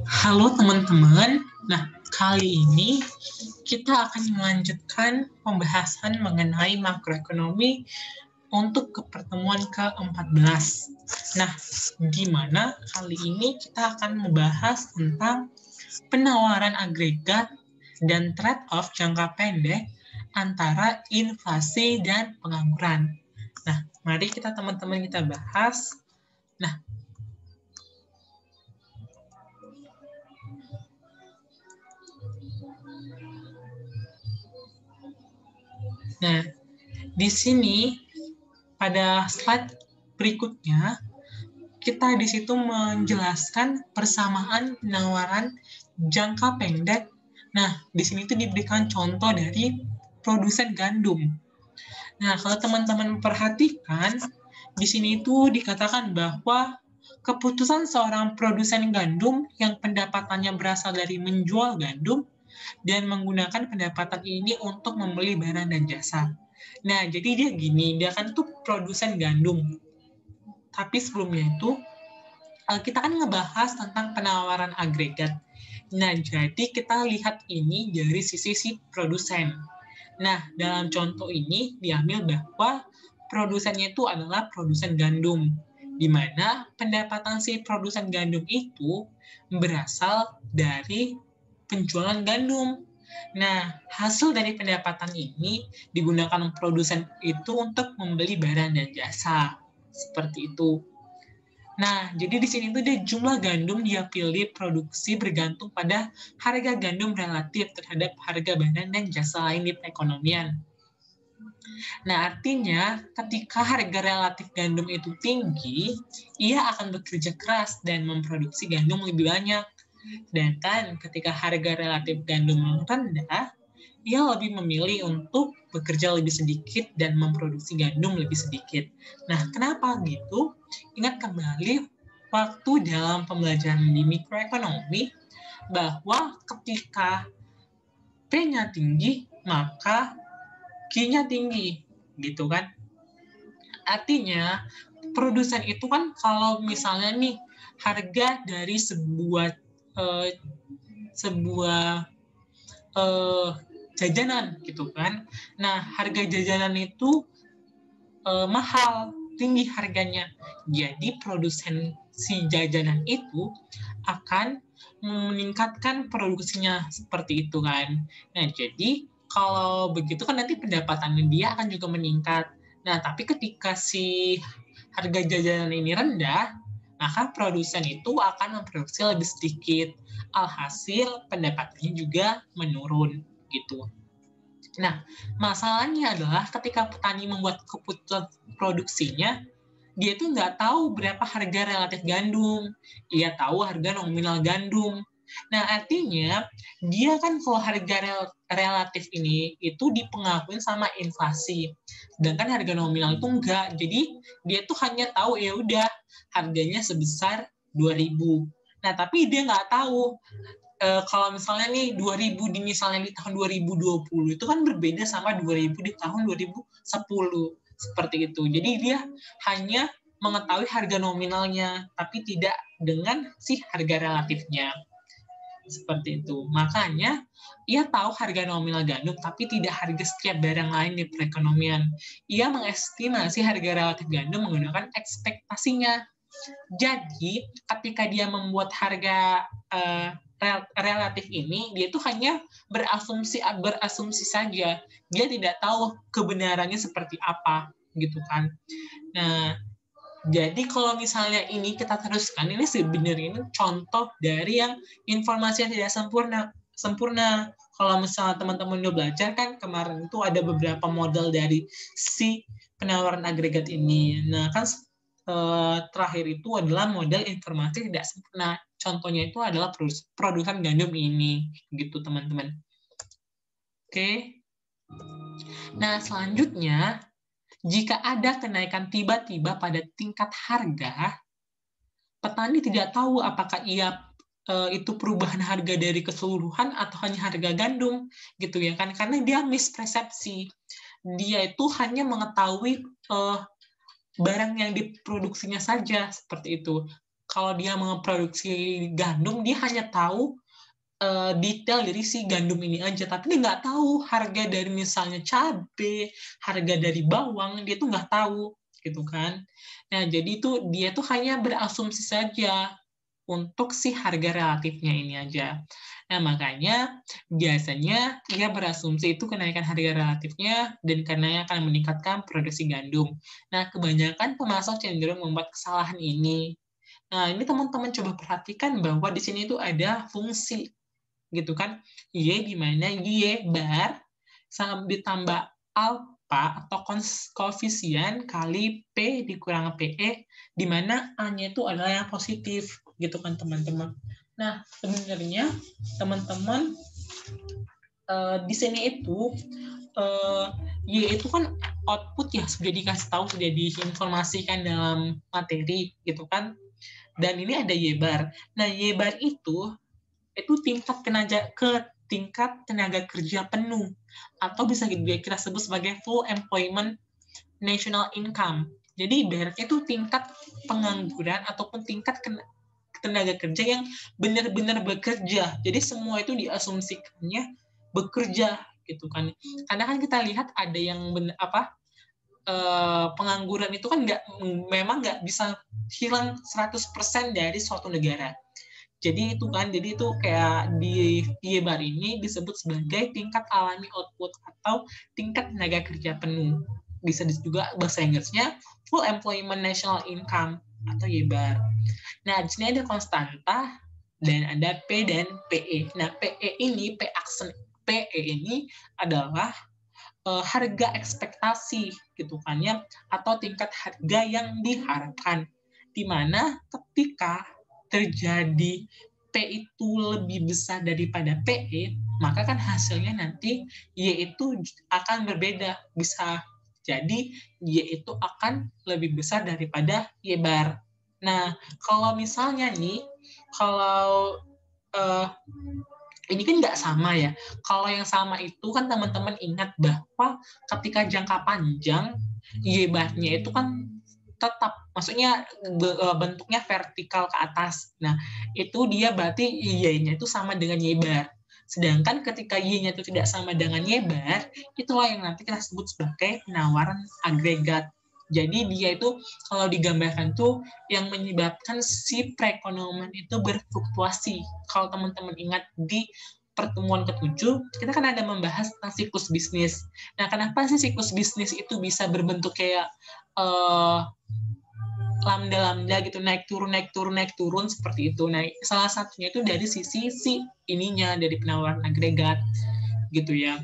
Halo teman-teman, nah kali ini kita akan melanjutkan pembahasan mengenai makroekonomi untuk ke pertemuan ke-14. Nah, di mana kali ini kita akan membahas tentang penawaran agregat dan trade-off jangka pendek antara inflasi dan pengangguran. Nah, mari kita teman-teman kita bahas. Nah, di sini pada slide berikutnya kita di situ menjelaskan persamaan penawaran jangka pendek. Nah, di sini itu diberikan contoh dari produsen gandum. Nah, kalau teman-teman perhatikan, di sini itu dikatakan bahwa keputusan seorang produsen gandum yang pendapatannya berasal dari menjual gandum dan menggunakan pendapatan ini untuk membeli barang dan jasa. Nah, jadi dia gini, dia kan tuh produsen gandum. Tapi sebelumnya itu, kita kan ngebahas tentang penawaran agregat. Nah, jadi kita lihat ini dari sisi produsen. Nah, dalam contoh ini diambil bahwa produsennya itu adalah produsen gandum, di mana pendapatan si produsen gandum itu berasal dari penjualan gandum. Nah, hasil dari pendapatan ini digunakan produsen itu untuk membeli barang dan jasa. Seperti itu. Nah, jadi di sini tuh dia jumlah gandum dia pilih produksi bergantung pada harga gandum relatif terhadap harga barang dan jasa lain di perekonomian. Nah, artinya ketika harga relatif gandum itu tinggi, ia akan bekerja keras dan memproduksi gandum lebih banyak. Sedangkan ketika harga relatif gandum rendah, ia lebih memilih untuk bekerja lebih sedikit dan memproduksi gandum lebih sedikit. Nah, kenapa gitu? Ingat kembali waktu dalam pembelajaran di mikroekonomi bahwa ketika P-nya tinggi, maka Q-nya tinggi, gitu kan? Artinya, produsen itu kan kalau misalnya nih harga dari sebuah jajanan gitu kan. Nah, harga jajanan itu mahal, tinggi harganya. Jadi produsen si jajanan itu akan meningkatkan produksinya seperti itu kan. Nah, jadi kalau begitu kan nanti pendapatannya dia akan juga meningkat. Nah, tapi ketika si harga jajanan ini rendah, maka produsen itu akan memproduksi lebih sedikit. Alhasil pendapatannya juga menurun gitu. Nah, masalahnya adalah ketika petani membuat keputusan produksinya, dia tuh nggak tahu berapa harga relatif gandum. Ia tahu harga nominal gandum. Nah, artinya dia kan kalau harga relatif ini itu dipengaruhi sama inflasi. Sedangkan harga nominal itu enggak. Jadi dia tuh hanya tahu ya udah harganya sebesar 2.000. Nah, tapi dia nggak tahu kalau misalnya nih 2000 misalnya di tahun 2020 itu kan berbeda sama 2000 di tahun 2010 seperti itu. Jadi dia hanya mengetahui harga nominalnya tapi tidak dengan si harga relatifnya. Seperti itu. Makanya ia tahu harga nominal gandum tapi tidak harga setiap barang lain di perekonomian. Ia mengestimasi harga relatif gandum menggunakan ekspektasinya. Jadi ketika dia membuat harga relatif ini, dia itu hanya berasumsi saja. Dia tidak tahu kebenarannya seperti apa, gitu kan. Nah, jadi kalau misalnya ini kita teruskan, ini sebenarnya ini contoh dari yang informasi yang tidak sempurna. Kalau misalnya teman-teman udah belajar kan kemarin itu ada beberapa model dari si penawaran agregat ini. Nah, kan terakhir itu adalah model informasi tidak sempurna. Contohnya itu adalah produsen gandum ini, gitu teman-teman. Oke. Nah, selanjutnya, jika ada kenaikan tiba-tiba pada tingkat harga, petani tidak tahu apakah ia itu perubahan harga dari keseluruhan atau hanya harga gandum, gitu ya kan? Karena dia mispersepsi. Dia itu hanya mengetahui barang yang diproduksinya saja seperti itu. kalau dia memproduksi gandum, dia hanya tahu detail dari si gandum ini aja, tapi dia nggak tahu harga dari misalnya cabai, harga dari bawang, dia tuh nggak tahu, gitu kan. Nah, jadi itu dia tuh hanya berasumsi saja untuk si harga relatifnya ini aja. Nah, makanya biasanya dia berasumsi itu kenaikan harga relatifnya dan karena akan meningkatkan produksi gandum. Nah, kebanyakan pemasok cenderung membuat kesalahan ini. Nah, ini teman-teman coba perhatikan bahwa di sini itu ada fungsi gitu kan, Y di mana Y bar sama ditambah alfa atau koefisien kali P dikurang PE, di mana A-nya itu adalah yang positif gitu kan teman-teman. Nah, sebenarnya teman-teman di sini itu Y itu kan output ya, sudah dikasih tahu, sudah diinformasikan dalam materi gitu kan, dan ini ada Y bar. Nah, Y bar itu tingkat tenaga kerja penuh, atau bisa kita sebut sebagai full employment national income. Jadi ibaratnya itu tingkat pengangguran ataupun tingkat tenaga kerja yang benar-benar bekerja. Jadi semua itu diasumsikannya bekerja gitu kan. Karena kan kita lihat ada yang pengangguran itu kan memang nggak bisa hilang 100% dari suatu negara. Jadi itu kayak di bar ini disebut sebagai tingkat alami output atau tingkat tenaga kerja penuh. Bisa juga bahasa Inggrisnya full employment national income atau YBAR. Nah, di sini ada konstanta dan ada P dan PE. Nah, PE ini adalah harga ekspektasi gitu kan ya, atau tingkat harga yang diharapkan, di mana ketika terjadi P itu lebih besar daripada PE, maka kan hasilnya nanti Y itu akan berbeda. Bisa jadi Y itu akan lebih besar daripada Y bar. Nah, kalau misalnya nih, kalau ini kan nggak sama ya. Kalau yang sama itu kan teman-teman ingat bahwa ketika jangka panjang, Y bar-nya itu kan tetap, maksudnya bentuknya vertikal ke atas. Nah, itu dia berarti Y-nya itu sama dengan Y bar. Sedangkan ketika Y-nya itu tidak sama dengan Y bar, itulah yang nanti kita sebut sebagai penawaran agregat. Jadi dia itu kalau digambarkan tuh yang menyebabkan si perekonomian itu berfluktuasi. Kalau teman-teman ingat di pertemuan ke-7, kita kan ada membahas tentang siklus bisnis. Nah, kenapa sih siklus bisnis itu bisa berbentuk kayak lambda gitu, naik turun seperti itu. Nah, salah satunya itu dari sisi ininya, dari penawaran agregat gitu ya.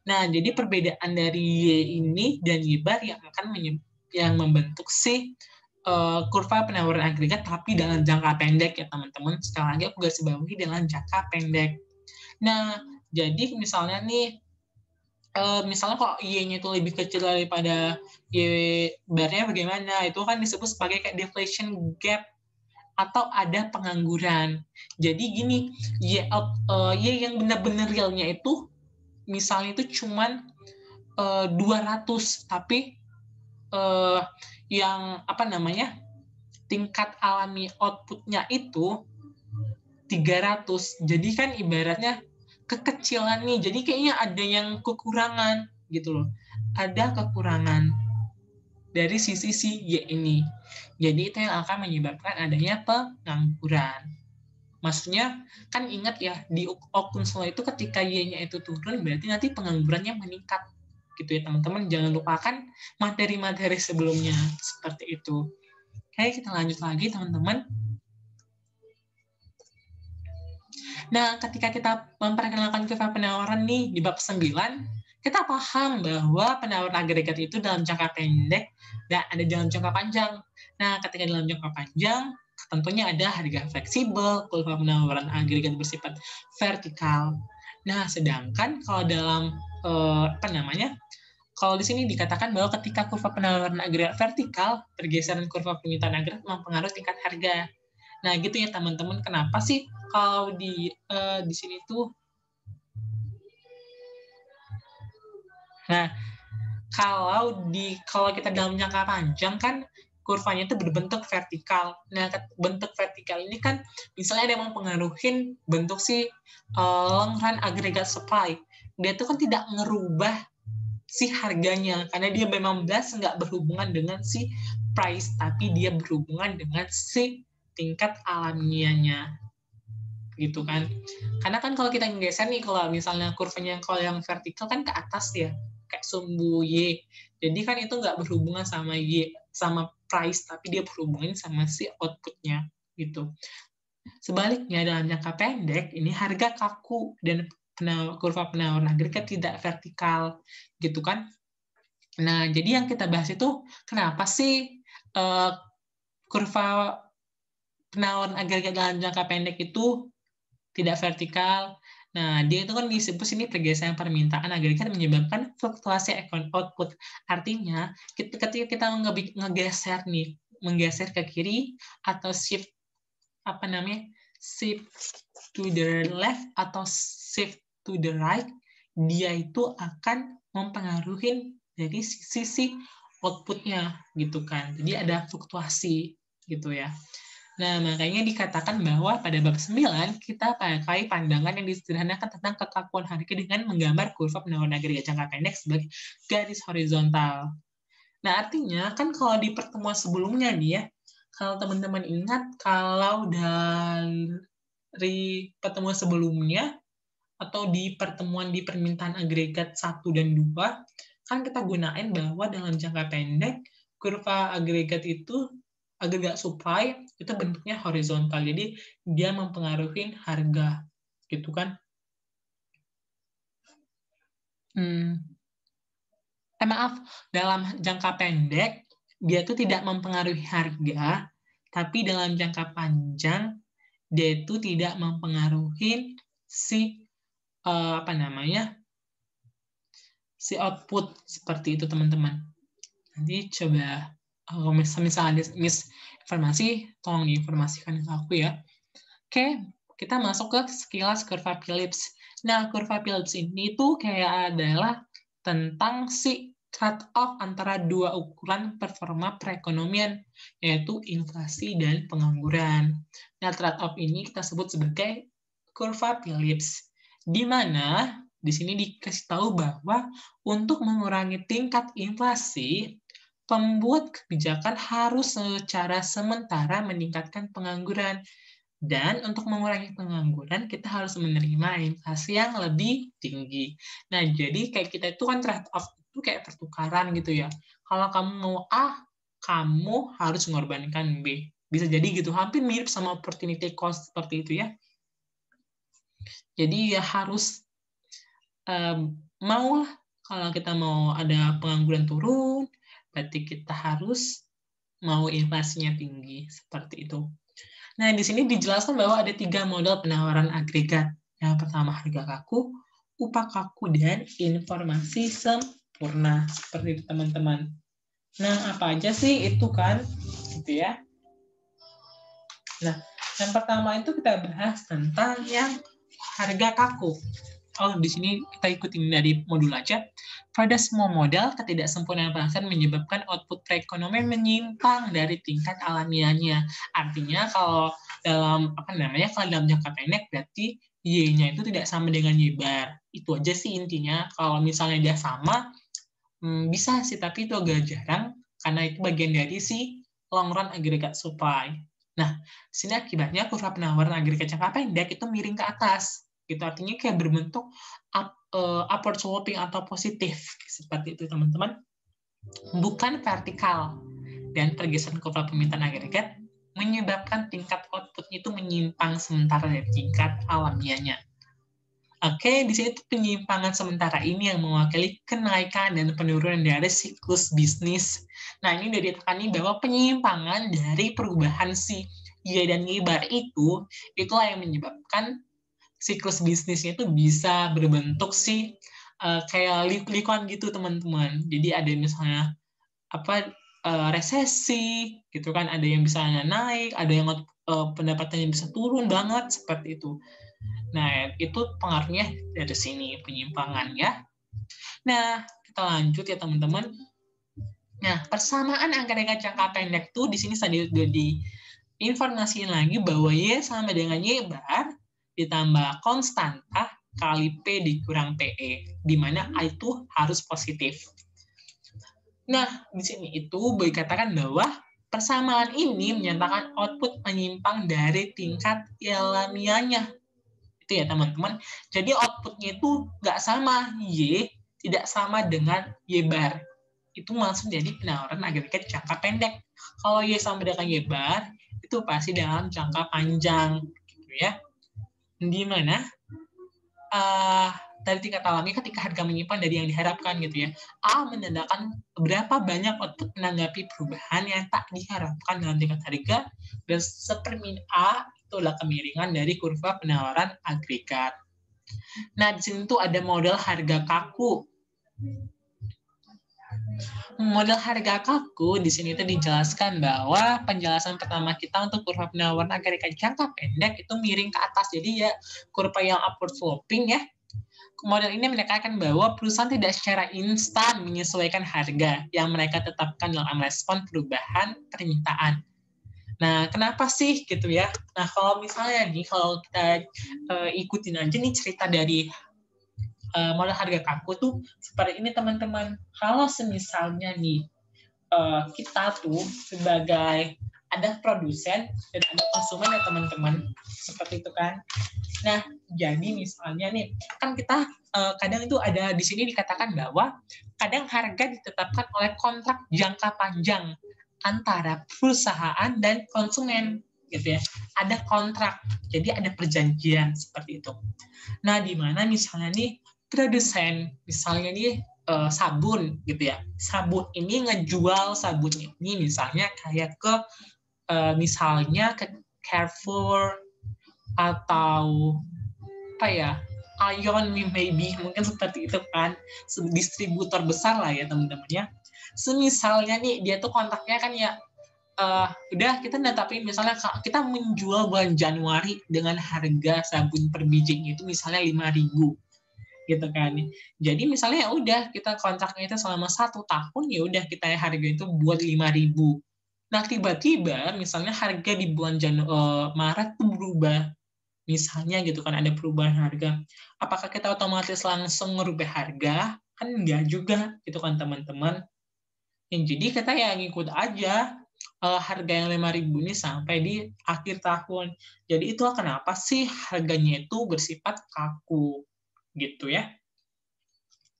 Nah, jadi perbedaan dari Y ini dan Y bar yang akan membentuk kurva penawaran agregat, tapi dalam jangka pendek ya teman-teman. Sekali lagi aku garis bawahi dalam jangka pendek. Nah, jadi misalnya nih, misalnya kok Y-nya itu lebih kecil daripada Y bar-nya bagaimana? Itu kan disebut sebagai kayak deflation gap atau ada pengangguran. Jadi gini, Y yang benar-benar realnya itu misalnya itu cuman 200, tapi yang tingkat alami outputnya itu 300. Jadi kan ibaratnya kekecilan nih, jadi kayaknya ada yang kekurangan gitu loh, ada kekurangan dari sisi Y ini. Jadi itu yang akan menyebabkan adanya pengangguran. Maksudnya kan ingat ya, di Okun's Law itu ketika Y-nya itu turun, berarti nanti penganggurannya meningkat gitu ya teman-teman. Jangan lupakan materi-materi sebelumnya seperti itu. Oke, kita lanjut lagi teman-teman. Nah, ketika kita memperkenalkan kurva penawaran nih di bab 9, kita paham bahwa penawaran agregat itu dalam jangka pendek dan ada dalam jangka panjang. Nah, ketika dalam jangka panjang, tentunya ada harga fleksibel, kurva penawaran agregat bersifat vertikal. Nah, sedangkan kalau dalam kalau di sini dikatakan bahwa ketika kurva penawaran agregat vertikal, pergeseran kurva permintaan agregat mempengaruhi tingkat harga. Nah, gitu ya teman-teman. Kenapa sih kalau di sini tuh? Nah, kalau kita dalam jangka panjang kan kurvanya itu berbentuk vertikal. Nah, bentuk vertikal ini kan misalnya ada yang mempengaruhi bentuk si long run aggregate supply. Dia tuh kan tidak ngerubah si harganya karena dia memang jelas nggak berhubungan dengan si price, tapi dia berhubungan dengan si tingkat alamiahnya, gitu kan. Karena kan kalau kita geser nih, kalau misalnya kurvanya kalau yang vertikal kan ke atas ya, kayak sumbu Y. Jadi kan itu nggak berhubungan sama Y, sama price, tapi dia berhubungan sama si outputnya, gitu. Sebaliknya dalam jangka pendek, ini harga kaku dan kurva penawaran agregat tidak vertikal, gitu kan. Nah, jadi yang kita bahas itu kenapa sih kurva penawaran agregat dalam jangka pendek itu tidak vertikal. Nah, dia itu kan disebut sini pergeseran permintaan agregat menyebabkan fluktuasi output. Artinya, ketika kita ngegeser nih, menggeser ke kiri atau shift shift to the left atau shift to the right, dia itu akan mempengaruhi dari sisi outputnya, gitu kan. Jadi ada fluktuasi, gitu ya. Nah, makanya dikatakan bahwa pada bab 9 kita pakai pandangan yang disederhanakan tentang kekakuan harga dengan menggambar kurva penawaran agregat jangka pendek sebagai garis horizontal. Nah, artinya kan kalau di pertemuan sebelumnya nih ya, kalau teman-teman ingat, kalau dari pertemuan sebelumnya atau di pertemuan di permintaan agregat 1 dan 2, kan kita gunain bahwa dalam jangka pendek kurva agregat supply itu bentuknya horizontal. Jadi dia mempengaruhi harga, gitu kan? Maaf, dalam jangka pendek dia itu tidak mempengaruhi harga, tapi dalam jangka panjang dia itu tidak mempengaruhi si si output, seperti itu teman-teman. Nanti coba kalau misalnya ada misinformasi, tolong diinformasikan ke aku ya. Oke, kita masuk ke sekilas kurva Phillips. Nah, kurva Phillips ini tuh kayak adalah tentang si trade-off antara dua ukuran performa perekonomian, yaitu inflasi dan pengangguran. Nah, trade-off ini kita sebut sebagai kurva Phillips, di mana di sini dikasih tahu bahwa untuk mengurangi tingkat inflasi, pembuat kebijakan harus secara sementara meningkatkan pengangguran. Dan untuk mengurangi pengangguran, kita harus menerima inflasi yang lebih tinggi. Nah, jadi kayak kita itu kan trade-off itu kayak pertukaran gitu ya. Kalau kamu mau A, kamu harus mengorbankan B. Bisa jadi gitu, hampir mirip sama opportunity cost seperti itu ya. Jadi ya harus mau kalau kita mau ada pengangguran turun, berarti kita harus mau inflasinya tinggi, seperti itu. Nah, di sini dijelaskan bahwa ada 3 model penawaran agregat. Yang pertama harga kaku, upah kaku, dan informasi sempurna. Seperti itu, teman-teman. Nah, apa aja sih itu kan? Gitu ya. Nah, yang pertama itu kita bahas tentang yang harga kaku. Oh, di sini kita ikutin dari modul aja. Pada semua model, ketidaksempurnaan pasar menyebabkan output perekonomian menyimpang dari tingkat alamiahnya. Artinya kalau dalam kalau dalam jangka pendek berarti Y-nya itu tidak sama dengan Y bar. Itu aja sih intinya. Kalau misalnya dia sama, bisa sih, tapi itu agak jarang karena itu bagian dari si long run aggregate supply. Nah, di sini akibatnya kurva penawaran agregat jangka pendek itu miring ke atas. Gitu, artinya kayak berbentuk upward sloping atau positif, seperti itu teman-teman, bukan vertikal. Dan pergeseran kurva permintaan agregat menyebabkan tingkat output itu menyimpang sementara dari tingkat alamiahnya. Oke, di sini penyimpangan sementara ini yang mewakili kenaikan dan penurunan dari siklus bisnis. Nah, ini udah ditekani bahwa penyimpangan dari perubahan si Y dan Y bar itulah yang menyebabkan siklus bisnisnya itu bisa berbentuk kayak likuan gitu, teman-teman. Jadi ada misalnya resesi gitu kan, ada yang bisa naik, ada yang pendapatannya bisa turun banget, seperti itu. Nah, itu pengaruhnya dari sini, penyimpangan ya. Nah, kita lanjut ya teman-teman. Nah, persamaan agregat jangka pendek tuh di sini saya udah diinformasiin lagi bahwa Y sama dengan Y bar ditambah konstanta kali P dikurang PE, di mana A itu harus positif. Nah, di sini itu dikatakan bahwa persamaan ini menyatakan output menyimpang dari tingkat ilmiahnya. Itu ya teman-teman. Jadi outputnya itu nggak sama, Y tidak sama dengan Y bar. Itu langsung jadi penawaran agregat jangka pendek. Kalau Y sama dengan Y bar, itu pasti dalam jangka panjang. Gitu ya. Di mana dari tingkat alami ketika harga menyimpang dari yang diharapkan gitu ya. A menandakan berapa banyak output menanggapi perubahan yang tak diharapkan dalam tingkat harga, dan sepermin A itu adalah kemiringan dari kurva penawaran agregat. Nah, di sini tuh ada model harga kaku. Model harga kaku di sini itu dijelaskan bahwa penjelasan pertama kita untuk kurva penawaran agregat jangka pendek itu miring ke atas. Jadi ya kurva yang upward sloping ya. Model ini menekankan bahwa perusahaan tidak secara instan menyesuaikan harga yang mereka tetapkan dalam respon perubahan permintaan. Nah, kenapa sih gitu ya? Nah, kalau misalnya nih, kalau kita ikutin aja nih cerita dari model harga kaku tuh seperti ini teman-teman. Kalau semisalnya nih kita tuh sebagai ada produsen dan ada konsumen ya teman-teman, seperti itu kan. Nah, jadi misalnya nih, kan kita kadang itu ada di sini dikatakan bahwa kadang harga ditetapkan oleh kontrak jangka panjang antara perusahaan dan konsumen gitu ya. Ada kontrak, jadi ada perjanjian seperti itu. Nah, di mana misalnya nih produsen, misalnya nih sabun gitu ya. Sabun ini ngejual sabunnya ini misalnya kayak ke misalnya ke Carrefour atau apa ya, Ion maybe, mungkin seperti itu kan, distributor besar lah ya teman-teman ya. Semisalnya nih dia tuh kontaknya kan ya udah kita netapin misalnya kita menjual bulan Januari dengan harga sabun per bijinya itu misalnya 5.000 gitu kan. Jadi misalnya ya udah kita kontraknya itu selama 1 tahun, ya udah kita harga itu buat 5.000. Nah, tiba-tiba misalnya harga di bulan Maret tuh berubah. Misalnya gitu kan ada perubahan harga. Apakah kita otomatis langsung merubah harga? Kan enggak juga gitu kan teman-teman. Jadi kita ya ngikut aja harga yang 5.000 ini sampai di akhir tahun. Jadi itu kenapa sih harganya itu bersifat kaku gitu ya.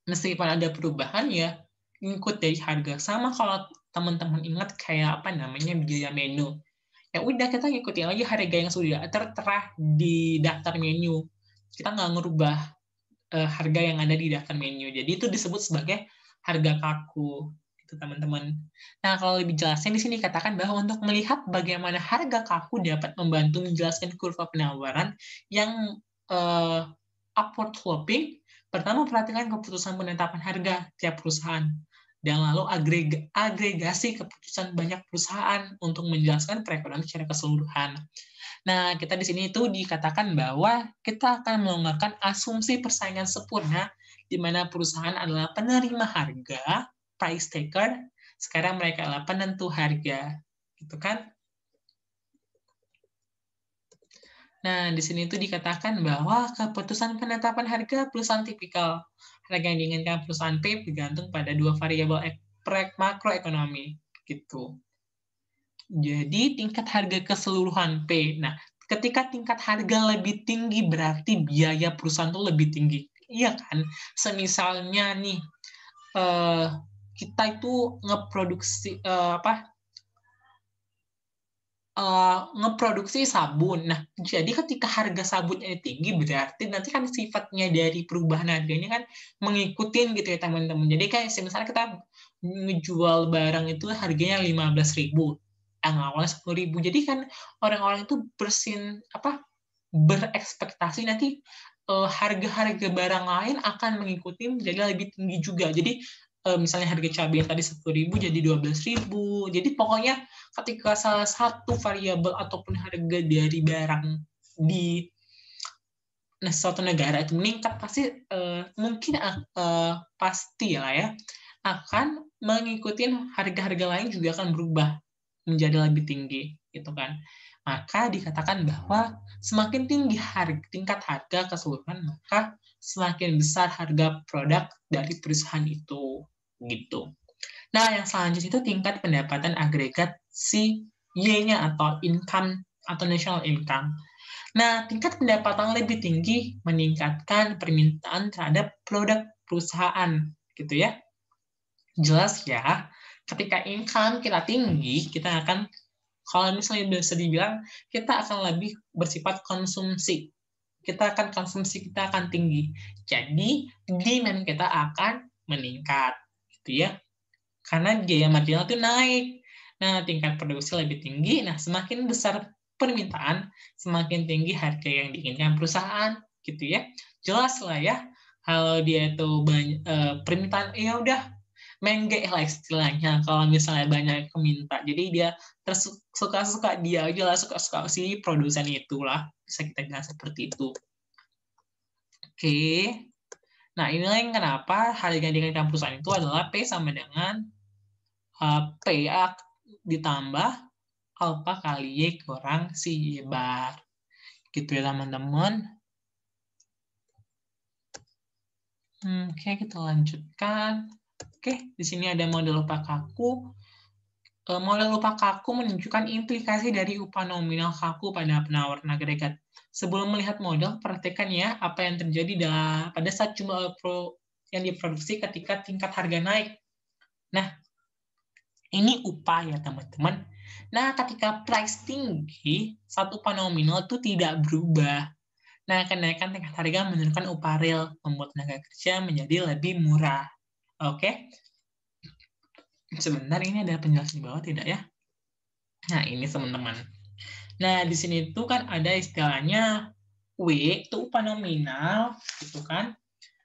Meskipun ada perubahan ya ngikut dari harga. Sama kalau teman-teman ingat kayak apa namanya biaya menu. Ya udah kita ngikutin aja harga yang sudah tertera di daftar menu. Kita nggak ngerubah harga yang ada di daftar menu. Jadi itu disebut sebagai harga kaku. Itu teman-teman. Nah, kalau lebih jelasnya di sini katakan bahwa untuk melihat bagaimana harga kaku dapat membantu menjelaskan kurva penawaran yang upward sloping, pertama perhatikan keputusan penetapan harga tiap perusahaan, dan lalu agregasi keputusan banyak perusahaan untuk menjelaskan perekonomian secara keseluruhan. Nah, kita di sini itu dikatakan bahwa kita akan melonggarkan asumsi persaingan sempurna, di mana perusahaan adalah penerima harga, price taker, sekarang mereka adalah penentu harga, gitu kan? Nah, di sini itu dikatakan bahwa keputusan penetapan harga perusahaan tipikal. Harga yang diinginkan perusahaan P bergantung pada 2 variabel makroekonomi, gitu. Jadi tingkat harga keseluruhan P. Nah, ketika tingkat harga lebih tinggi berarti biaya perusahaan itu lebih tinggi. Iya kan? Semisalnya nih kita itu ngeproduksi sabun. Nah, jadi ketika harga sabunnya tinggi berarti nanti kan sifatnya dari perubahan harganya kan mengikuti gitu ya teman-teman. Jadi kayak misalnya kita ngejual barang itu harganya 15.000, yang awalnya 10.000. Jadi kan orang-orang itu berekspektasi nanti harga-harga barang lain akan mengikuti menjadi lebih tinggi juga. Jadi misalnya harga cabai yang tadi 10.000 jadi 12.000. Jadi pokoknya ketika salah satu variabel ataupun harga dari barang di suatu negara itu meningkat, pasti mungkin pasti lah ya akan mengikuti harga-harga lain juga akan berubah menjadi lebih tinggi, gitu kan. Maka dikatakan bahwa semakin tinggi tingkat harga keseluruhan, maka semakin besar harga produk dari perusahaan itu, gitu. Nah, yang selanjutnya itu tingkat pendapatan agregat si Y-nya atau income atau national income. Nah, tingkat pendapatan lebih tinggi meningkatkan permintaan terhadap produk perusahaan, gitu ya. Jelas ya, ketika income kita tinggi, kita akan, kalau misalnya bisa dibilang, kita akan lebih bersifat konsumsi. Kita akan tinggi. Jadi, demand kita akan meningkat, gitu ya. Karena biaya marginal itu naik. Nah, tingkat produksi lebih tinggi, nah semakin besar permintaan, semakin tinggi harga yang diinginkan perusahaan, gitu ya. Jelas lah ya, kalau dia itu banyak permintaan, ya udah mengge lah istilahnya, kalau misalnya banyak yang minta. Jadi dia suka-suka dia aja lah, suka-suka si produsen itulah, bisa kita bilang seperti itu. Oke. Nah, inilah yang kenapa harga yang diinginkan perusahaan itu adalah P sama dengan P ditambah alpha kali Y kurang si Y bar. Gitu ya teman-teman. Oke, kita lanjutkan. Oke, di sini ada model upah kaku. Model upah kaku menunjukkan implikasi dari upah nominal kaku pada penawaran agregat. Sebelum melihat model, perhatikan ya apa yang terjadi pada saat jumlah yang diproduksi ketika tingkat harga naik. Nah, ini upah ya teman-teman. Nah, ketika price tinggi, satu upah nominal itu tidak berubah. Nah, kenaikan tingkat harga menurunkan upah real, membuat tenaga kerja menjadi lebih murah. Oke? Sebentar, ini ada penjelasan di bawah tidak ya? Nah, ini teman-teman. Nah, di sini tuh kan ada istilahnya W, itu upah nominal, gitu kan.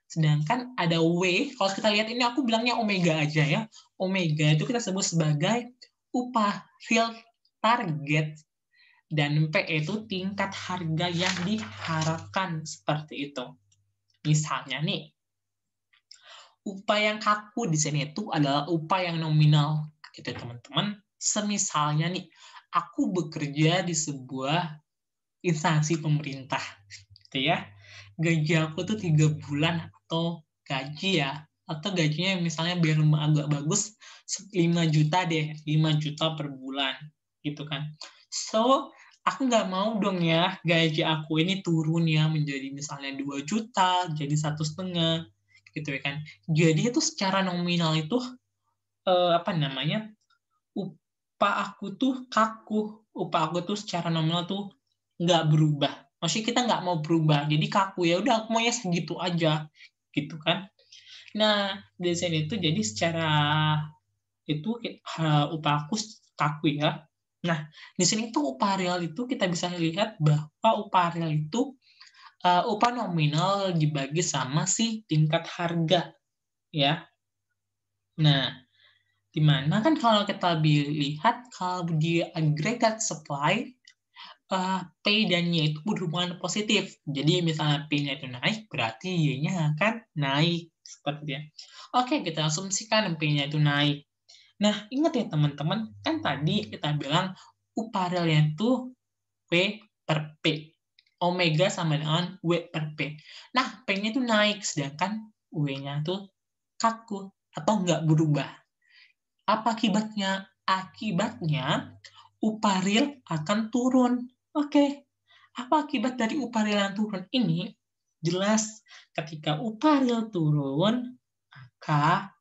Sedangkan ada W, kalau kita lihat ini aku bilangnya omega aja ya. Omega itu kita sebut sebagai upah real target. Dan P itu tingkat harga yang diharapkan, seperti itu. Misalnya nih, upah yang kaku di sini itu adalah upah yang nominal, gitu teman-teman. Semisalnya nih, aku bekerja di sebuah instansi pemerintah, gitu ya. Gaji aku tuh 3 bulan atau gaji ya, atau gajinya misalnya biar agak bagus 5 juta deh, 5 juta per bulan, gitu kan. So, aku nggak mau dong ya gaji aku ini turun ya menjadi misalnya 2 juta, jadi 1,5, gitu ya kan. Jadi itu secara nominal itu apa namanya? Upah aku tuh kaku, upah aku tuh secara nominal tuh nggak berubah. Maksudnya kita nggak mau berubah, jadi kaku, ya udah aku maunya segitu aja, gitu kan. Nah, di sini tuh jadi secara itu upah aku kaku ya. Nah, di sini tuh upah real itu kita bisa lihat bahwa upah real itu upah nominal dibagi sama si tingkat harga, ya. Nah, dimana kan kalau kita lihat kalau di agregat supply, P dan Y itu berhubungan positif. Jadi misalnya P-nya itu naik, berarti Y-nya akan naik. Seperti itu. Oke, kita asumsikan P-nya itu naik. Nah, ingat ya teman-teman, kan tadi kita bilang upah realnya itu W per P. Omega sama dengan W per P. Nah, P-nya itu naik, sedangkan W-nya itu kaku atau nggak berubah. Apa akibatnya? Akibatnya upah real akan turun. Oke. Apa akibat dari upah real yang turun ini? Jelas ketika upah real turun, maka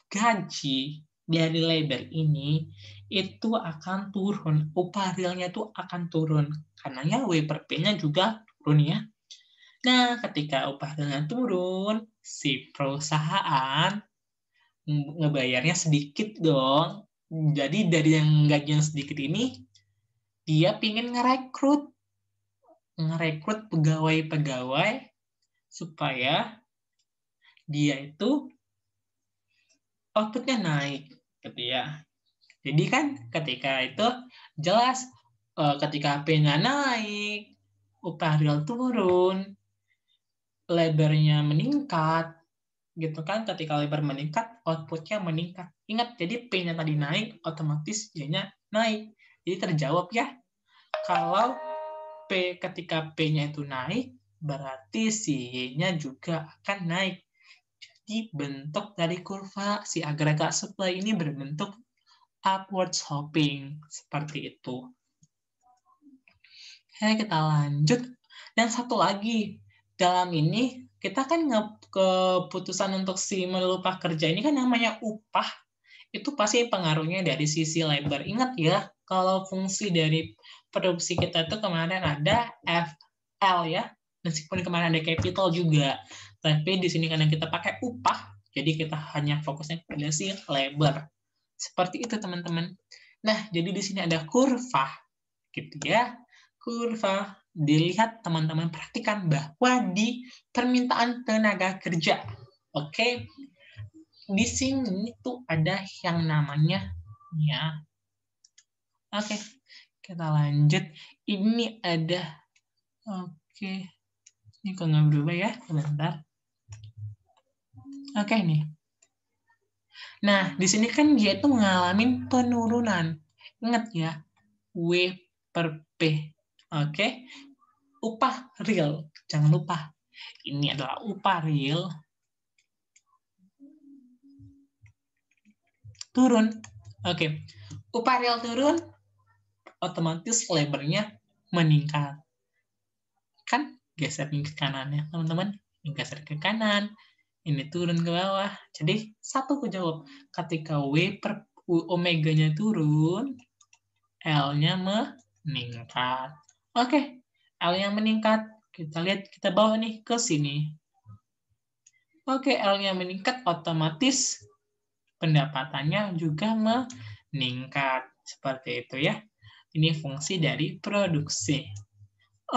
gaji dari labor ini itu akan turun. Upah realnya itu akan turun. Karena ya W per P-nya juga turun ya. Nah, ketika upah realnya turun, si perusahaan ngebayarnya sedikit dong. Jadi dari yang gaji yang sedikit ini, dia pingin ngerekrut pegawai-pegawai supaya dia itu outputnya naik, gitu ya. Jadi kan ketika itu jelas ketika P-nya naik, upah real turun, labor-nya meningkat, gitu kan. Ketika lebar meningkat, outputnya meningkat. Ingat, jadi P-nya tadi naik, otomatis Y-nya naik. Jadi terjawab ya. Kalau ketika P-nya itu naik, berarti si Y-nya juga akan naik. Jadi bentuk dari kurva si agregat supply ini berbentuk upward sloping. Seperti itu. Oke, kita lanjut. Dan satu lagi, dalam ini kita kan keputusan untuk si model upah kerja ini kan namanya upah, itu pasti pengaruhnya dari sisi lebar. Ingat ya, kalau fungsi dari produksi kita itu kemarin ada FL ya, meskipun kemarin ada capital juga. Tapi di sini karena kita pakai upah, jadi kita hanya fokusnya pada si lebar. Seperti itu teman-teman. Nah, jadi di sini ada kurva, gitu ya. Kurva, dilihat teman-teman perhatikan bahwa di permintaan tenaga kerja, oke, di sini tuh ada yang namanya ya, oke, kita lanjut. Ini ada, oke, ini kok nggak berubah ya, sebentar. Oke nih. Nah, di sini kan dia tuh mengalami penurunan. Ingat ya, W per P. Oke, upah real, jangan lupa. Ini adalah upah real turun. Oke, upah real turun, otomatis lebarnya meningkat. Kan geser ke kanan ya, teman-teman. Ini geser ke kanan, ini turun ke bawah. Jadi, satu aku jawab. Ketika W per omega-nya turun, L-nya meningkat. Oke, L-nya meningkat. Kita lihat, kita bawa nih ke sini. Oke, L-nya meningkat, otomatis pendapatannya juga meningkat. Seperti itu ya. Ini fungsi dari produksi.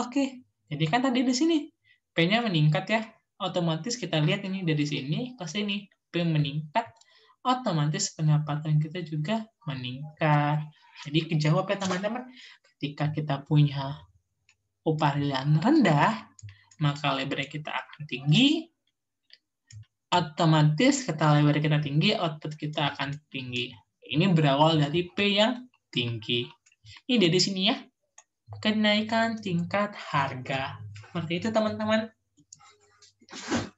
Oke, jadi kan tadi di sini P-nya meningkat ya. Otomatis kita lihat ini dari sini ke sini. P meningkat, otomatis pendapatan kita juga meningkat. Jadi kejawab ya teman-teman. Ketika kita punya upah yang rendah, maka lebar kita akan tinggi. Otomatis ketika lebar kita tinggi, output kita akan tinggi. Ini berawal dari P yang tinggi. Ini dari sini ya. Kenaikan tingkat harga. Seperti itu teman-teman.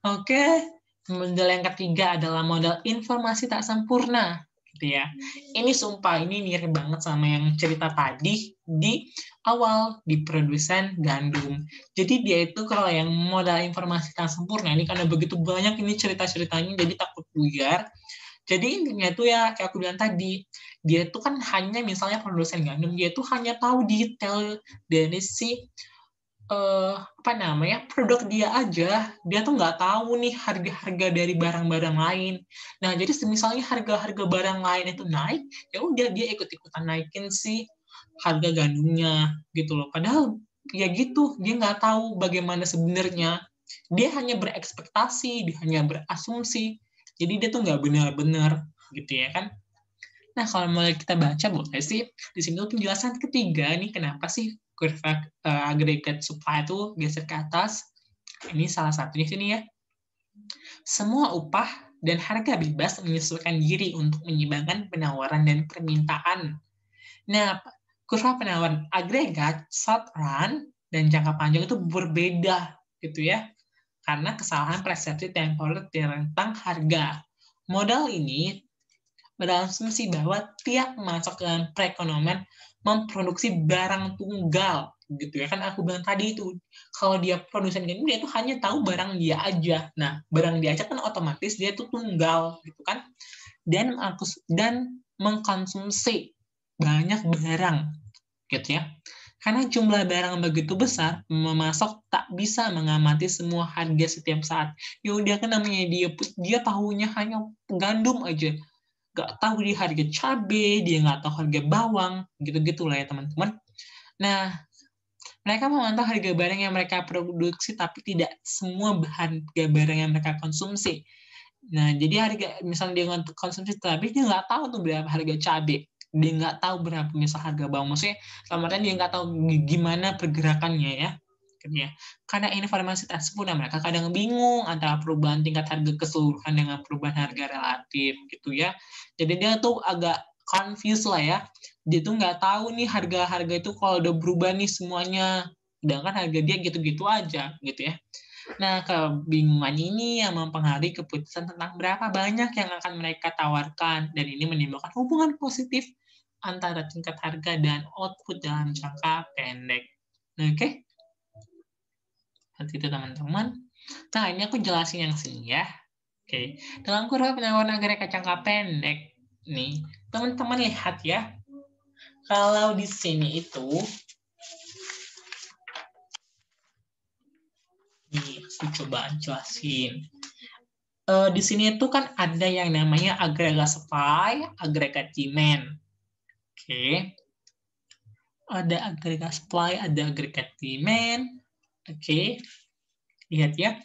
Oke, model yang ketiga adalah model informasi tak sempurna. Gitu ya. Ini sumpah, ini mirip banget sama yang cerita tadi di awal di produsen gandum. Jadi dia itu kalau yang modal informasi tak sempurna, ini karena begitu banyak ini cerita-ceritanya, jadi takut buyar. Jadi intinya itu ya, kayak aku bilang tadi, dia itu kan hanya misalnya produsen gandum, dia itu hanya tahu detail dari si produk dia aja. Dia tuh nggak tahu nih harga-harga dari barang-barang lain. Nah, jadi misalnya harga-harga barang lain itu naik, ya udah dia ikut-ikutan naikin si harga gandumnya gitu loh. Padahal ya gitu, dia nggak tahu bagaimana sebenarnya. Dia hanya berekspektasi, dia hanya berasumsi. Jadi dia tuh nggak benar-benar gitu ya kan. Nah, kalau mulai kita baca boleh sih di sini tuh penjelasan ketiga nih kenapa sih kurva agregat supply itu geser ke atas. Ini salah satunya sini ya. Semua upah dan harga bebas menyesuaikan diri untuk menyeimbangkan penawaran dan permintaan. Nah, kurva penawaran agregat short run dan jangka panjang itu berbeda gitu ya. Karena kesalahan persepsi temporer tentang harga. Modal ini berasumsi bahwa tiap masuk dalam perekonomian memproduksi barang tunggal gitu ya kan aku bilang tadi itu kalau dia produsen gandum dia tuh hanya tahu barang dia aja. Nah barang dia aja kan otomatis dia tuh tunggal gitu kan dan mengkonsumsi banyak barang gitu ya. Karena jumlah barang begitu besar, memasok tak bisa mengamati semua harga setiap saat. Ya udah kan namanya dia tahunya hanya gandum aja. Nggak tahu di harga cabai, dia nggak tahu harga bawang, gitu-gitu lah ya teman-teman. Nah, mereka memantau harga barang yang mereka produksi, tapi tidak semua harga barang yang mereka konsumsi. Nah, jadi harga, misalnya dia konsumsi cabai, dia nggak tahu tuh berapa harga cabai. Dia nggak tahu berapa misal harga bawang. Maksudnya, kemarin dia nggak tahu gimana pergerakannya ya. gitu ya. Karena informasi tersebut, mereka kadang bingung antara perubahan tingkat harga keseluruhan dengan perubahan harga relatif gitu ya. Jadi dia tuh agak confused lah ya. Dia tuh nggak tahu nih harga-harga itu kalau udah berubah nih semuanya. Sedangkan harga dia gitu-gitu aja gitu ya. Nah, kebingungan ini yang mempengaruhi keputusan tentang berapa banyak yang akan mereka tawarkan, dan ini menimbulkan hubungan positif antara tingkat harga dan output dalam jangka pendek. Oke? Seperti itu teman-teman. Nah, ini aku jelasin yang sini ya. Oke. Dalam kurva penawaran agregat jangka pendek, nih, teman-teman lihat ya. Kalau di sini itu, nih, aku coba jelasin. Di sini itu kan ada yang namanya agregat supply, agregat demand. Oke. Ada agregat supply, ada agregat demand. Oke. Lihat ya.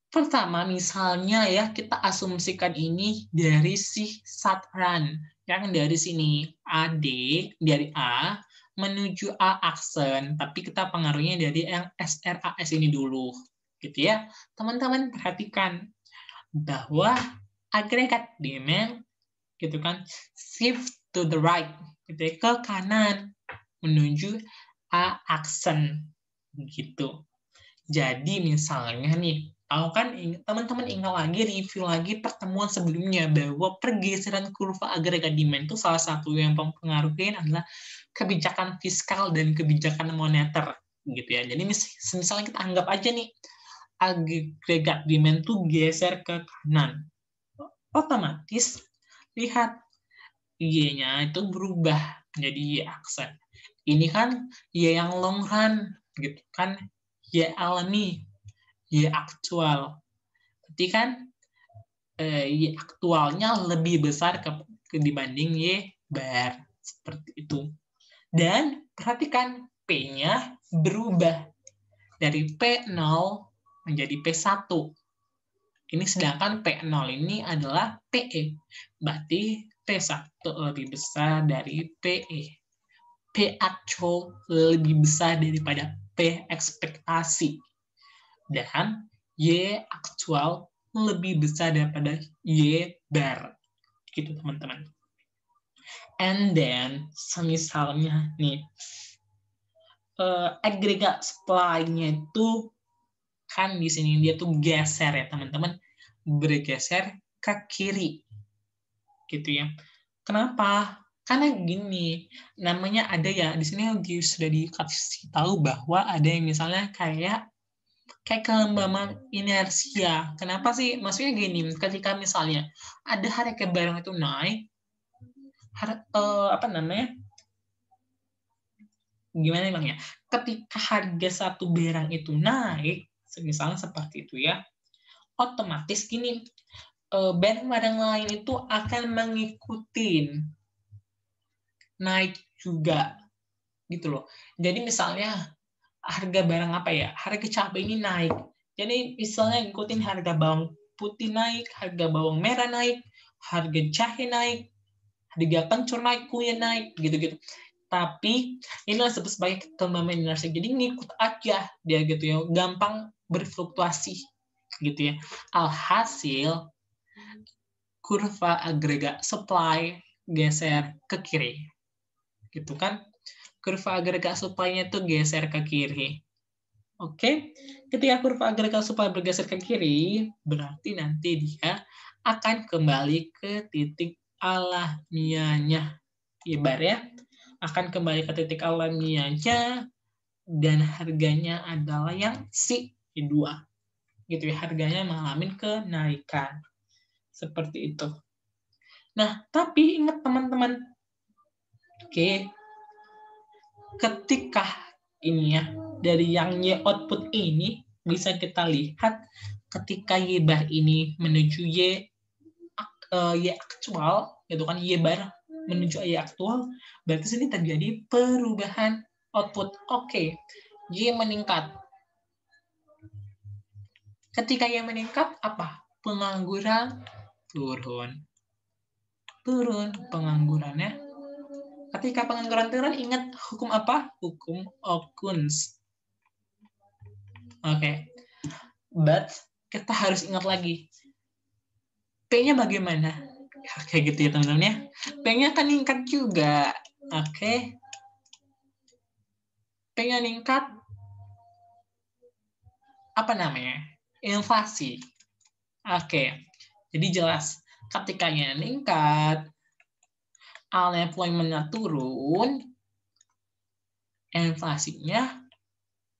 Pertama, misalnya ya, kita asumsikan ini dari si Satran. Yang dari sini, AD, dari A, menuju A aksen. Tapi kita pengaruhnya dari yang SRAS ini dulu. Gitu ya. Teman-teman perhatikan bahwa agregat demand gitu kan shift to the right gitu ya, ke kanan menuju A aksen gitu. Jadi misalnya nih, teman-teman ingat lagi, review lagi pertemuan sebelumnya bahwa pergeseran kurva agregat demand itu salah satu yang mempengaruhi adalah kebijakan fiskal dan kebijakan moneter gitu ya. Jadi misalnya kita anggap aja nih agregat demand tuh geser ke kanan, otomatis lihat Y-nya itu berubah menjadi Y aksen. Ini kan Y yang long run gitu kan, Y alami, Y aktual. Berarti kan Y aktualnya lebih besar dibanding Y bar, seperti itu. Dan perhatikan P-nya berubah dari P0 menjadi P1. Ini sedangkan P0 ini adalah PE. Berarti P1 lebih besar dari PE. P actual lebih besar daripada P ekspektasi. Dan Y actual lebih besar daripada Y bar. Gitu teman-teman. And then, misalnya nih, agregat supply-nya itu kan di sini dia tuh geser ya teman-teman, bergeser ke kiri gitu ya. Kenapa? Karena gini, namanya ada ya di sini sudah dikasih tahu bahwa ada yang misalnya kayak kelembaban inersia. Kenapa sih? Maksudnya gini, ketika misalnya ada harga barang itu naik, gimana bang ya? Ketika harga satu barang itu naik, misalnya seperti itu ya, otomatis gini, barang-barang lain itu akan mengikuti naik juga gitu loh. Jadi misalnya harga barang apa ya? Harga cabai ini naik. Jadi misalnya ngikutin harga bawang putih naik, harga bawang merah naik, harga jahe naik, harga kencur naik, kunyit naik, gitu-gitu. Tapi ini disebut sebagai kelembaban inersia. Jadi ngikut aja dia gitu ya, gampang berfluktuasi gitu ya. Alhasil kurva agregat supply geser ke kiri. Gitu kan? Kurva agregat supply-nya itu geser ke kiri. Oke, ketika kurva agregat supply bergeser ke kiri, berarti nanti dia akan kembali ke titik alamiahnya. Ibar ya, akan kembali ke titik alamiahnya dan harganya adalah yang C2. Gitu ya, harganya mengalami kenaikan. Seperti itu. Nah, tapi ingat teman-teman, oke, ketika ini ya, dari yang Y output ini bisa kita lihat ketika Y bar ini menuju Y aktual, gitu kan, Y bar menuju Y aktual, berarti sini terjadi perubahan output. Oke, Y meningkat. Ketika Y meningkat, apa? Pengangguran turun. Turun penganggurannya. Ketika pengangguran turun, ingat hukum apa? Hukum Okun's. Oke. But kita harus ingat lagi, P-nya bagaimana? Kayak gitu ya teman-teman ya. P-nya kan meningkat juga. Oke. P-nya meningkat, apa namanya? Inflasi. Oke. Jadi jelas, ketika meningkat, unemployment-nya turun, inflasinya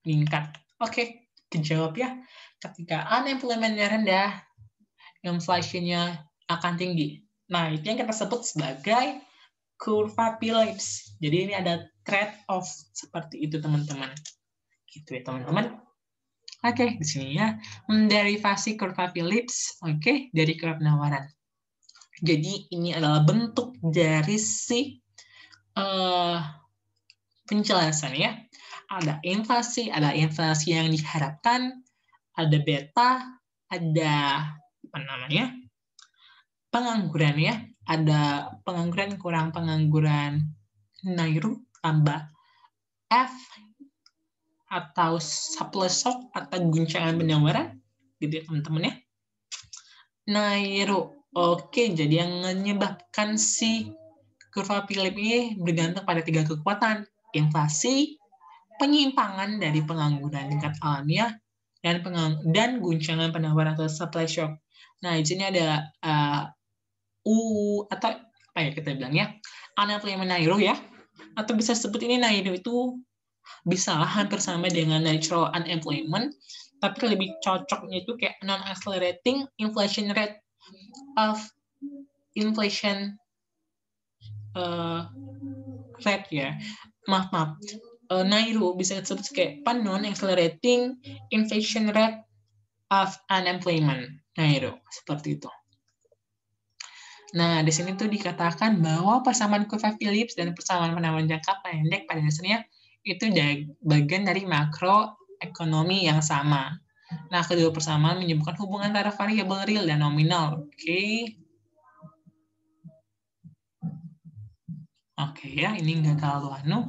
meningkat. Oke, dijawab ya. Ketika unemployment-nya rendah, inflasinya akan tinggi. Nah, itu yang kita sebut sebagai kurva Phillips. Jadi ini ada trade-off seperti itu, teman-teman. Gitu ya, teman-teman. Oke, di sini ya. Menderivasi kurva Phillips, oke, dari kurva penawaran. Jadi ini adalah bentuk dari si penjelasan ya. Ada inflasi yang diharapkan, ada beta, ada apa namanya? Pengangguran ya. Ada pengangguran kurang pengangguran Nairu tambah F atau supply shock atau guncangan penawaran gitu ya teman-teman ya. Nairu. Oke, jadi yang menyebabkan si kurva Phillips ini bergantung pada 3 kekuatan. Inflasi, penyimpangan dari pengangguran tingkat alamiah, dan guncangan penawaran atau supply shock. Nah, di sini ada atau apa ya kita bilang ya, unemployment Nairu ya, atau bisa sebut ini Nairu itu bisa hampir sama dengan natural unemployment, tapi lebih cocoknya itu kayak non-accelerating inflation rate of inflation rate ya. Maaf. Nairu bisa disebut kayak non-accelerating inflation rate of unemployment. Nairu, seperti itu. Nah, di sini tuh dikatakan bahwa persamaan kurva Phillips dan persamaan penawaran jangka pendek pada dasarnya itu bagian dari makroekonomi yang sama. Nah, kedua persamaan menyebutkan hubungan antara variabel real dan nominal. Oke ya, ini nggak terlalu anu.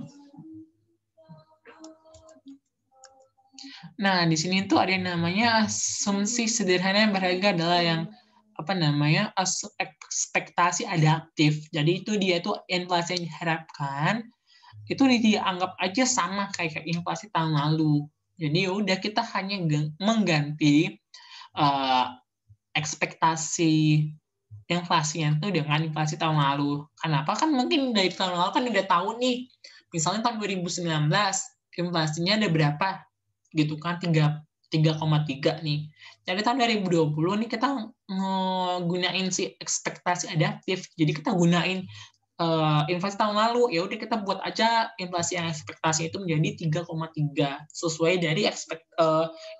Nah, di sini tuh ada yang namanya asumsi sederhana yang berharga adalah yang apa namanya ekspektasi adaptif. Jadi itu dia tuh inflasi yang diharapkan itu dianggap aja sama kayak inflasi tahun lalu. Jadi udah kita hanya mengganti ekspektasi inflasinya itu dengan inflasi tahun lalu. Kenapa? Kan mungkin dari tahun lalu kan udah tahu nih. Misalnya tahun 2019 inflasinya ada berapa? Gitu kan 3,3 nih. Jadi tahun 2020 nih kita gunain si ekspektasi adaptif. Jadi kita gunain inflasi tahun lalu, ya udah kita buat aja inflasi yang ekspektasi itu menjadi 3,3 sesuai dari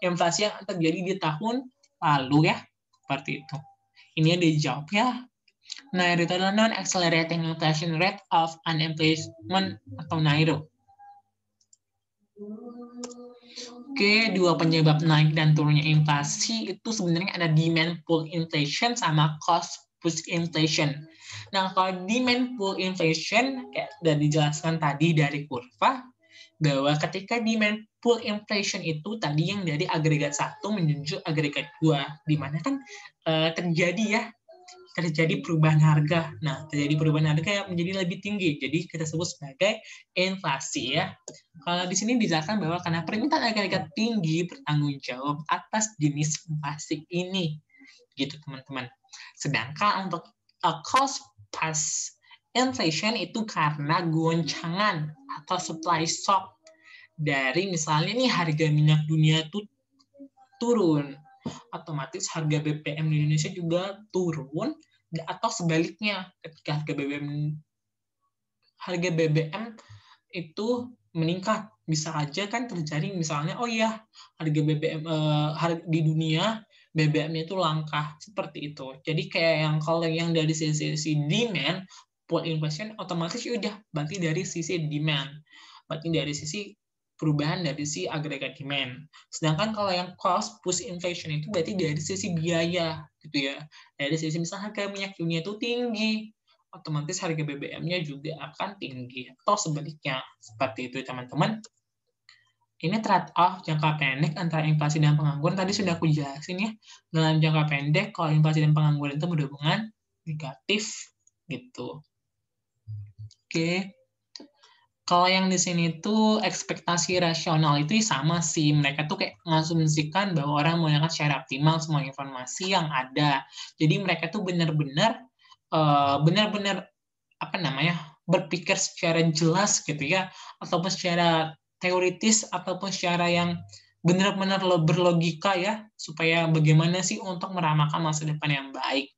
inflasi yang terjadi di tahun lalu ya. Seperti itu. Ini ada dijawab ya. Nah, itu adalah non-accelerating inflation rate of unemployment atau NAIRO. Oke, dua penyebab naik dan turunnya inflasi itu sebenarnya ada demand pull inflation sama cost push inflation. Nah, kalau demand pull inflation kayak sudah dijelaskan tadi dari kurva bahwa ketika demand pull inflation itu tadi yang dari agregat 1 menuju agregat 2, di mana kan terjadi perubahan harga. Nah, terjadi perubahan harga yang menjadi lebih tinggi. Jadi kita sebut sebagai inflasi ya. Kalau di sini dijelaskan bahwa karena permintaan agregat tinggi bertanggung jawab atas jenis inflasi ini. Gitu teman-teman. Sedangkan untuk cost plus inflation itu karena goncangan atau supply shock dari misalnya nih harga minyak dunia itu turun, otomatis harga BBM di Indonesia juga turun, atau sebaliknya ketika harga BBM itu meningkat, bisa aja kan terjadi misalnya harga BBM di dunia BBM itu langka seperti itu. Jadi kayak yang kalau yang dari sisi demand pull inflation otomatis udah berarti dari sisi demand, berarti dari sisi perubahan dari si agregat demand. Sedangkan kalau yang cost push inflation itu berarti dari sisi biaya gitu ya. Dari sisi misalnya harga minyak dunia itu tinggi, otomatis harga BBM-nya juga akan tinggi atau sebaliknya. Seperti itu teman-teman. Ini trade-off jangka pendek antara inflasi dan pengangguran. Tadi sudah aku jelasin ya. Dalam jangka pendek, kalau inflasi dan pengangguran itu berhubungan negatif gitu. Oke. Kalau yang di sini tuh ekspektasi rasional itu sama sih. Mereka tuh kayak mengasumsikan bahwa orang menggunakan secara optimal semua informasi yang ada. Jadi mereka tuh benar-benar apa namanya berpikir secara jelas gitu ya, ataupun secara teoritis ataupun secara yang benar-benar berlogika ya, supaya bagaimana sih untuk meramalkan masa depan yang baik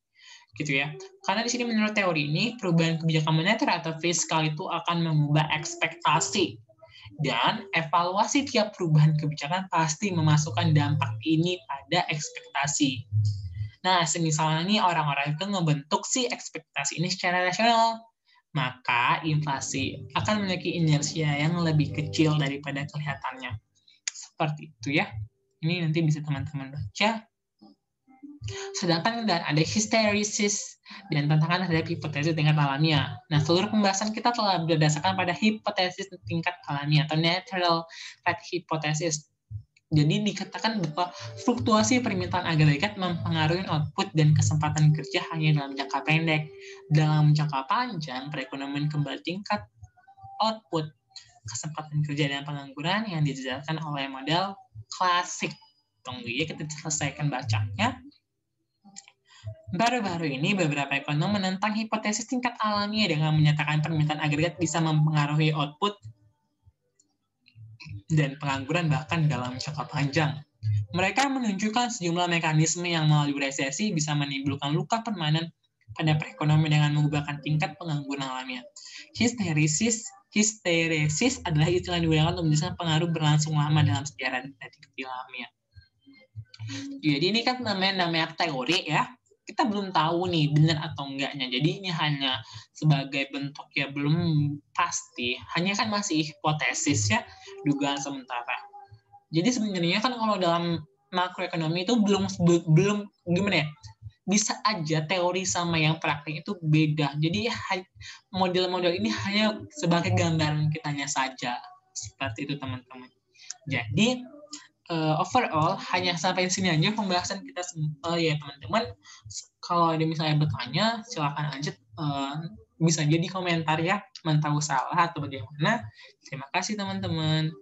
gitu ya. Karena di sini menurut teori ini perubahan kebijakan moneter atau fiskal itu akan mengubah ekspektasi, dan evaluasi tiap perubahan kebijakan pasti memasukkan dampak ini pada ekspektasi. Nah, semisalnya nih orang-orang itu membentuk si ekspektasi ini secara rasional, maka inflasi akan memiliki inersia yang lebih kecil daripada kelihatannya. Seperti itu ya. Ini nanti bisa teman-teman baca. Sedangkan dan ada hysteresis dan tantangan terhadap hipotesis tingkat alamiah. Nah, seluruh pembahasan kita telah berdasarkan pada hipotesis tingkat alamiah atau natural rate hypothesis. Jadi dikatakan bahwa fluktuasi permintaan agregat mempengaruhi output dan kesempatan kerja hanya dalam jangka pendek. Dalam jangka panjang, perekonomian kembali tingkat output, kesempatan kerja dan pengangguran yang dijelaskan oleh model klasik. Tunggu ya, kita selesaikan bacanya. Baru-baru ini, beberapa ekonom menentang hipotesis tingkat alamiah dengan menyatakan permintaan agregat bisa mempengaruhi output dan pengangguran bahkan dalam jangka panjang. Mereka menunjukkan sejumlah mekanisme yang melalui resesi bisa menimbulkan luka permanen pada perekonomian dengan mengubahkan tingkat pengangguran alamiah. Hysteresis adalah istilah yang digunakan untuk menjelaskan pengaruh berlangsung lama dalam sejarah detektif alamiah. Jadi ini kan namanya teori ya. Kita belum tahu nih benar atau enggaknya. Jadi ini hanya sebagai bentuk ya belum pasti. Hanya kan masih hipotesis ya, dugaan sementara. Jadi sebenarnya kan kalau dalam makroekonomi itu belum gimana ya? Bisa aja teori sama yang praktik itu beda. Jadi model-model ini hanya sebagai gambaran kitanya saja. Seperti itu teman-teman. Jadi overall hanya sampai sini aja pembahasan kita ya teman-teman. Kalau ada misalnya bertanya, silakan aja bisa jadi komentar ya, tahu salah atau bagaimana. Terima kasih teman-teman.